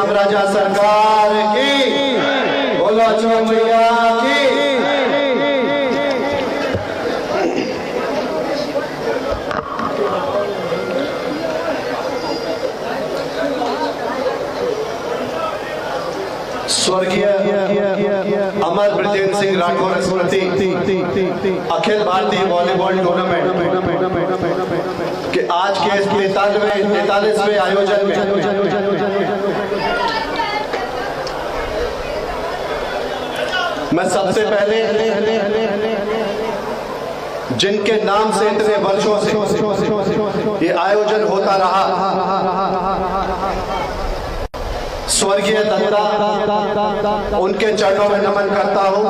राम राजा सरकार की, बोलो चौक मैया की। स्वर्गीय अमर ब्रजेंद्र सिंह राठौर स्मृति अखिल भारतीय वॉलीबॉल टूर्नामेंट के आज के 43वें आयोजन में मैं सबसे पहले जिनके नाम से इतने वर्षों से ये आयोजन होता रहा, स्वर्गीय दत्ता, उनके चरणों में नमन करता हूं।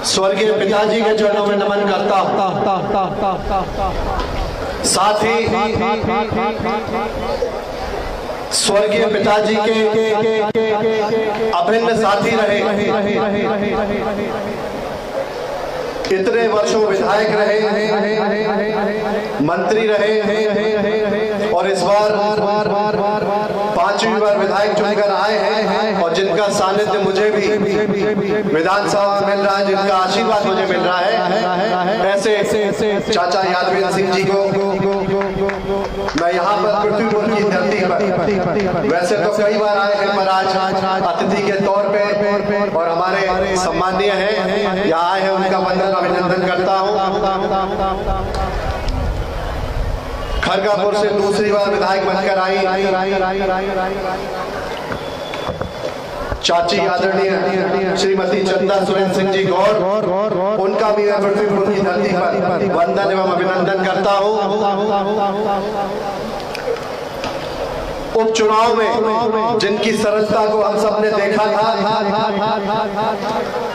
स्वर्गीय पिताजी के चरणों में नमन करता हूं। साथ ही स्वर्गीय पिताजी के अभिन्न साथी रहे, इतने वर्षों विधायक रहे, मंत्री रहे और इस बार 5वीं बार विधायक चुनकर आए हैं और जिनका सानिध्य मुझे भी विधानसभा में मिल रहा है, जिनका आशीर्वाद मुझे मिल रहा है, ऐसे चाचा यादवेंद्र सिंह जी को मैं यहाँ पर पृथ्वीपुर की धरती पर वैसे तो कई बार आए हैं पर आज अतिथि के तौर पे और हमारे सम्मानीय हैं यहाँ आए हैं, उनका वंदन अभिनंदन करता हूँ। खरगापुर से दूसरी बार विधायक बनकर आई चाची आदरणीय श्रीमती चंदा सुरेंद्र सिंह जी गौर, उनका भी मैं पृथ्वीपुर की धरती पर वंदन एवं अभिनंदन करता हूँ। उपचुनाव में जिनकी सरलता को हम सब ने देखा था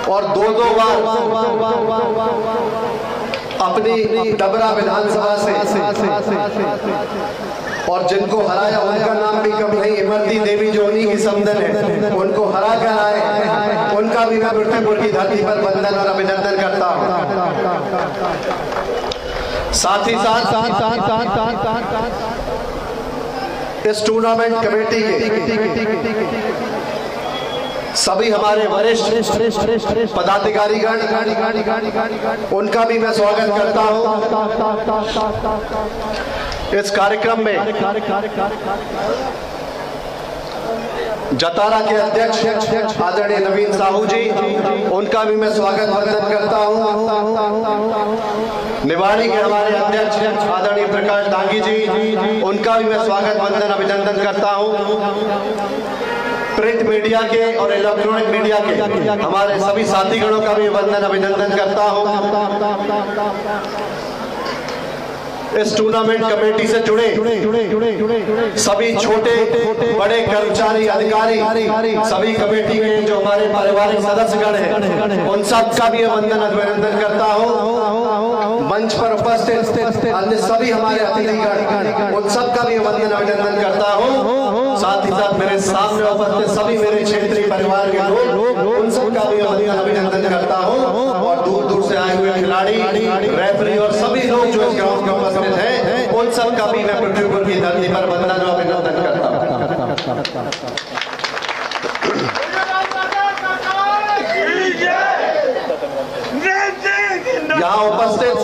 और दो बार अपनी डबरा विधानसभा से और जिनको हराया उनका नाम भी कम नहीं, इमरती देवी जो उन्हीं की समधन है, उनको हरा कर आए, उनका भी मैं पृथ्वीपुर की धरती पर वंदन और अभिनंदन करता हूँ। साथ ही साथ इस टूर्नामेंट कमेटी के सभी हमारे वरिष्ठ पदाधिकारीगण, उनका भी मैं स्वागत करता हूं। इस कार्यक्रम में जतारा के अध्यक्ष आदरणीय नवीन साहू जी, उनका भी मैं स्वागत वंदन करता हूं। निवाड़ी के हमारे अध्यक्ष आदरणीय प्रकाश दांगी जी, उनका भी मैं स्वागत वंदन अभिनंदन करता हूं। प्रिंट मीडिया के और इलेक्ट्रॉनिक मीडिया के हमारे सभी साथीगणों का भी वंदन अभिनंदन करता हूं। इस टूर्नामेंट कमेटी से जुड़े सभी छोटे बड़े कर्मचारी अधिकारी, सभी कमेटी के जो हमारे पारिवारिक सदस्यगण हैं, उन सब का भी वंदन अभिनंदन करता हूं। मंच पर उपस्थित अन्य सभी हमारे अतिथिगण, उन सब का भी वंदन अभिनंदन करता हूं। साथ ही साथ मेरे सामने उपस्थित सभी मेरे क्षेत्रीय परिवार के लोग, उन सब का भी वंदन अभिनंदन करता हूं। और दूर दूर से आए हुए खिलाड़ी, रेफरी और सभी लोग जो इस ग्राउंड में उपस्थित हैं, उन सब का भी मैं पृथ्वीपुर की धरती पर वंदन और अभिनंदन करता हूं। यहाँ उपस्थित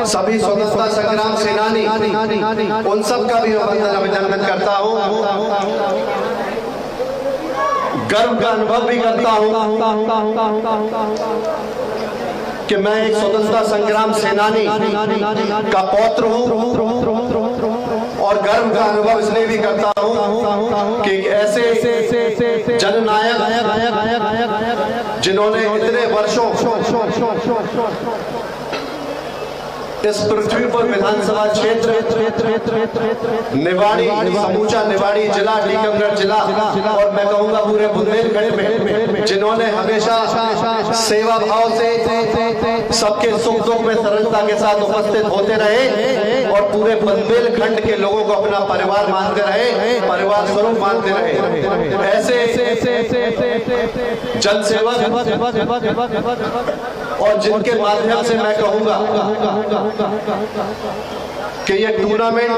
सभी स्वतंत्रता संग्राम सेनानी, उन सब का भी वंदन अभिनंदन करता हूँ। गर्व का अनुभव भी करता हूँ कि मैं एक स्वतंत्रता संग्राम सेनानी का पौत्र हूँ और गर्व का अनुभव इसलिए भी करता हूँ कि ऐसे जननायक जिन्होंने इतने वर्षों इस पृथ्वी पर विधानसभा क्षेत्र निवाड़ी, समूचा निवाड़ी जिला, टीकमगढ़ जिला और मैं कहूँगा पूरे बुंदेलखंड में जिन्होंने हमेशा सेवा भाव से सबके सुख दुख में सरलता के साथ उपस्थित होते रहे और पूरे बुंदेलखंड के लोगों को अपना परिवार मानते रहे, परिवार स्वरूप मानते रहे, ऐसे जन सेवक और जिनके माध्यम से मैं कहूँगा कि ये टूर्नामेंट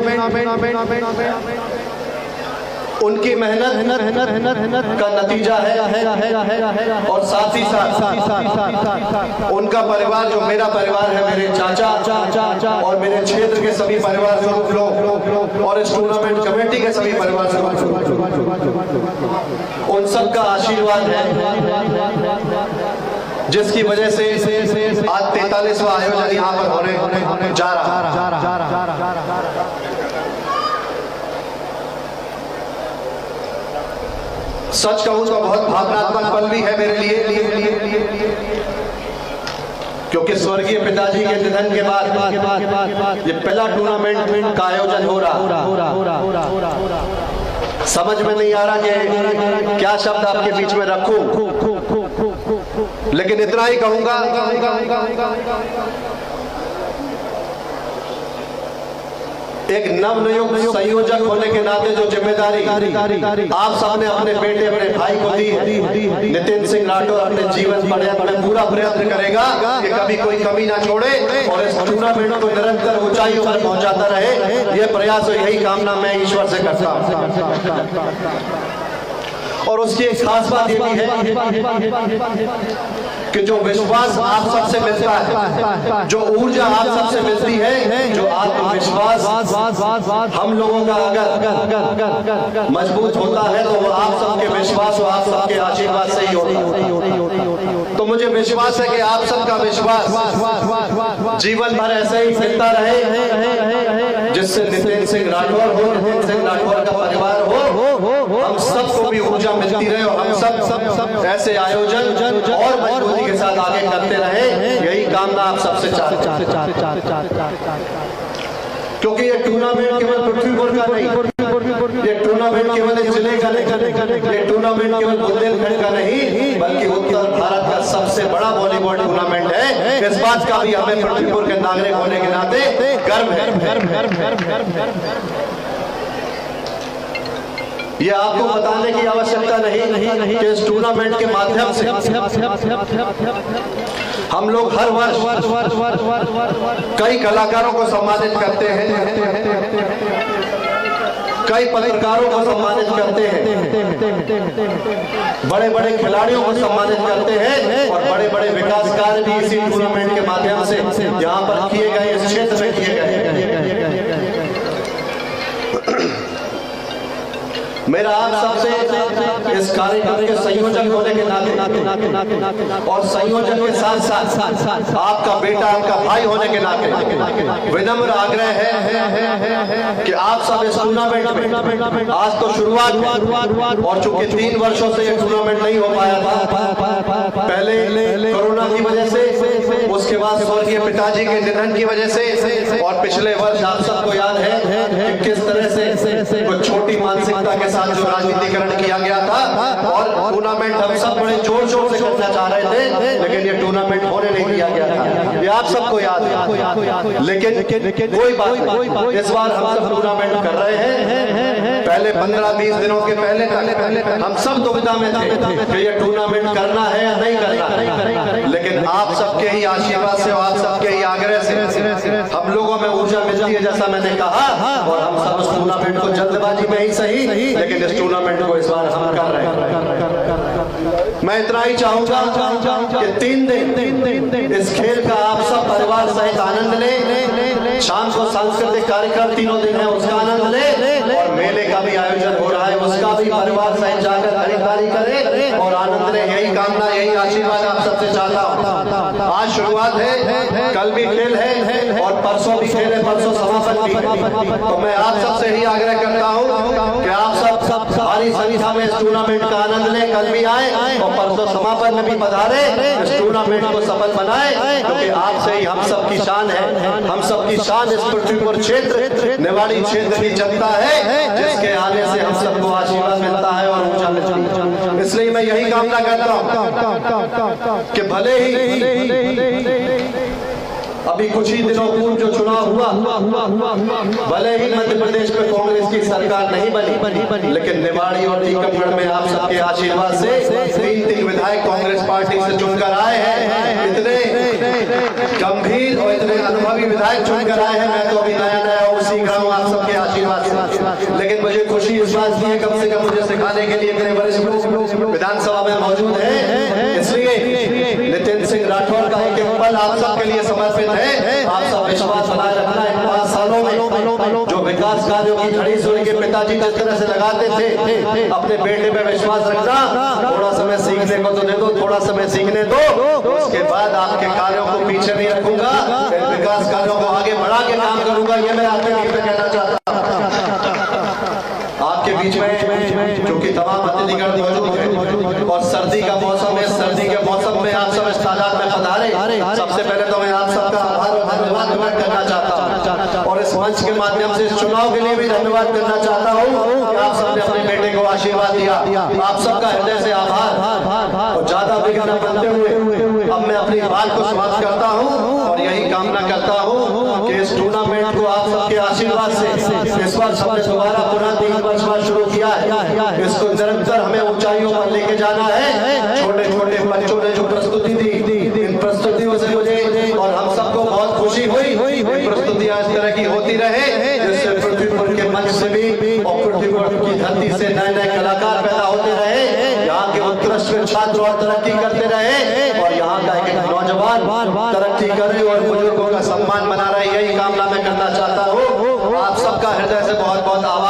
उनकी मेहनत का नतीजा है और साथ ही साथ उनका परिवार जो मेरा परिवार है, मेरे चाचा और मेरे क्षेत्र के सभी परिवार स्वरूप लोग और इस टूर्नामेंट कमेटी के सभी परिवार स्वरूप उन सबका आशीर्वाद है, जिसकी वजह से आज 43वां आयोजन यहाँ पर होने जा रहा है। सच कहूं तो बहुत भावनात्मक पल भी है मेरे लिए, क्योंकि स्वर्गीय पिताजी के निधन के बाद ये पहला टूर्नामेंट का आयोजन हो रहा। समझ में नहीं आ रहा कि क्या शब्द आपके बीच में रखूं, लेकिन इतना ही कहूंगा एक नवनियुक्त संयोजक होने के नाते जो जिम्मेदारी आप सबने अपने बेटे अपने भाई को दी है, नितिन सिंह राठौर अपने जीवन पर्यंत में पूरा प्रयत्न करेगा कि कभी कोई कमी ना छोड़े और इस टूर्नामेंट को निरंतर ऊंचाइयों पर पहुंचाता रहे। यह प्रयास और यही कामना मैं ईश्वर से करता हूं। और उसकी एक खास बात ये भी है कि जो विश्वास आप सबसे मिलता है, जो ऊर्जा आप सबसे मिलती है, जो आत्मविश्वास हम लोगों का अगर मजबूत होता है तो वो आप सबके विश्वास और आप सबके आशीर्वाद से ही होता है। तो मुझे विश्वास है कि आप सबका विश्वास जीवन भर ऐसे ही मिलता रहे, जिससे नितिन सिंह राठौर हो, नितिन सिंह राठौर का परिवार हो, हम सबको भी ऊर्जा मिलती रहे और हम सब ऐसे आयोजन और मजबूती के साथ आगे करते रहे। यही कामना आप सबसे चाहते हैं, क्योंकि ये टूर्नामेंट केवल पृथ्वीपुर का नहीं, ये टूर्नामेंट केवल जिले का नहीं, ये टूर्नामेंट केवल बुंदेलखंड का नहीं, बल्कि उत्तर भारत का सबसे बड़ा वॉलीबॉल टूर्नामेंट है। इस बात का भी हमें पृथ्वीपुर के नागरिक होने के नाते गर्व है। ये आपको बताने की आवश्यकता नहीं कि इस टूर्नामेंट के माध्यम से हम लोग हर वर्ष कई कलाकारों को सम्मानित करते हैं, कई पत्रकारों को सम्मानित करते हैं, बड़े बड़े खिलाड़ियों को सम्मानित करते हैं और बड़े बड़े विकास कार्य भी इसी टूर्नामेंट के माध्यम से यहाँ पर किए गए, इस क्षेत्र में किए गए। मेरा आप सबसे इस कार्यक्रम के संयोजक होने के नाते और संयोजक के साथ साथ आपका बेटा, आपका भाई होने के नाते विनम्र आग्रह है कि आप सब इस टूर्नामेंट में आज तो शुरुआत और चूंकि 3 वर्षों से ये टूर्नामेंट नहीं हो पाया था, पहले कोरोना की वजह से, उसके बाद स्वर्गीय पिताजी के निधन की वजह से, और पिछले वर्ष आप सबको याद है कि किस तरह से कुछ छोटी मानसिकता के जो राजनीतिकरण किया गया था और टूर्नामेंट हम सब बड़े जोर शोर से करना चाह रहे थे, लेकिन ये टूर्नामेंट होने नहीं दिया गया था। ये आप सबको याद है, लेकिन कोई बात नहीं, इस बार हम सब टूर्नामेंट कर रहे हैं। पहले 15-20 दिनों के पहले हम सब दुविधा में थे कि ये टूर्नामेंट करना है या नहीं करना, लेकिन आप सबके ही आशीर्वाद से और आप सबके ही आग्रह से हम लोगों में ऊर्जा मिलती है, जैसा मैंने कहा, और हम सब उस टूर्नामेंट को जल्दबाजी में ही सही, लेकिन इस टूर्नामेंट को इस बार हम कर रहे हैं। मैं इतना ही चाहूंगा कि 3 दिन इस खेल का आप सब परिवार सहित आनंद लें। शाम को सांस्कृतिक कार्यक्रम 3 दिन है, उसका आनंद लें, और मेले का भी आयोजन हो रहा है, उसका भी परिवार सहित जाकर खरीदारी करें और आनंद लें। यही कामना, यही आशीर्वाद आप सबसे चाहता हूँ। आज शुरुआत है, कल भी खेल है और परसों भी खेल है, परसों समापन भी। तो मैं आप सबसे ही आग्रह करता हूँ कि आप सब भारी संख्या में इस टूर्नामेंट का आनंद लें, कल भी आए और परसों समापन में भी पधारे, इस टूर्नामेंट को सफल बनाए, क्योंकि आपसे ही हम सब की शान है। हम सब की शान इस पृथ्वीपुर क्षेत्र, निवाड़ी क्षेत्र की जनता है, जिसके आने से हम सबको आशीर्वाद मिलता है और ऊर्जा मिलती है। इसलिए मैं यही कामना करता हूँ कि भले ही अभी कुछ ही दिनों पूर्व जो चुनाव हुआ, भले ही मध्य प्रदेश में कांग्रेस की सरकार नहीं बनी, लेकिन निवाड़ी और टीकमगढ़ में आप सबके आशीर्वाद से 3 विधायक कांग्रेस पार्टी से चुनकर आए हैं। इतने गंभीर और इतने अनुभवी विधायक चुनकर आए हैं। मैं तो अभी नया इस बात की है कम से कम मुझे सिखाने के लिए मेरे वरिष्ठ लोग विधानसभा में मौजूद हैं, इसलिए नितिन सिंह राठौर का एक पल आप सबके लिए समर्पित है। आप सब विश्वास बनाए रखना। इन 5 सालों में जो विकास कार्यों की खड़ी सूरी के पिताजी जिस तरह से लगाते थे, अपने बेटे पे विश्वास रखना। थोड़ा समय सीखने को तो दे दो, थोड़ा समय सीखने दो, उसके बाद आपके कार्यों को पीछे नहीं रखूंगा, विकास कार्यों को आगे बढ़ा के काम करूंगा। ये मैं आपके बीच में कहना चाहता हूं। आपके बीच में जो कि तमाम अतिथिगण मौजूद हैं और सर्दी का मौसम है, सर्दी के मौसम में आप सब इस तादाद में पधारे। सबसे पहले तो मैं आप सबका आभार और धन्यवाद व्यक्त करना चाहता हूं और इस मंच के माध्यम से इस चुनाव के लिए भी धन्यवाद करना चाहता हूं कि आप सबने अपने बेटे को आशीर्वाद दिया। आप सबका हृदय से आभार। और ज्यादा विघ्न न बनते हुए अब मैं अपनी बात को समाप्त करता हूं और यही कामना करता हूं कि इस टूर्नामेंट को आप सबके आशीर्वाद से इस वर्ष हमने दोबारा पुनः 3 वर्ष बाद शुरू किया है, इसको निरंतर हमें ऊंचाइयों पर लेके जाना है। छोटे छोटे बच्चों ने जो प्रस्तुति दी, इन प्रस्तुतियों से मुझे और हम सबको बहुत खुशी हुई। प्रस्तुतियां इस तरह की होती रहे जिससे पृथ्वीपुर के मंच से भी और पृथ्वीपुर की धरती से नए नए कलाकार पैदा होते रहे, यहाँ के उत्कृष्ट छात्र और तरक्की करते रहे और यहाँ का एक नौजवान तरक्की करे और बुजुर्गों का सम्मान बना रहे। यही कामना मैं करना चाहता हूँ। आप सबका हृदय से बहुत बहुत आभार।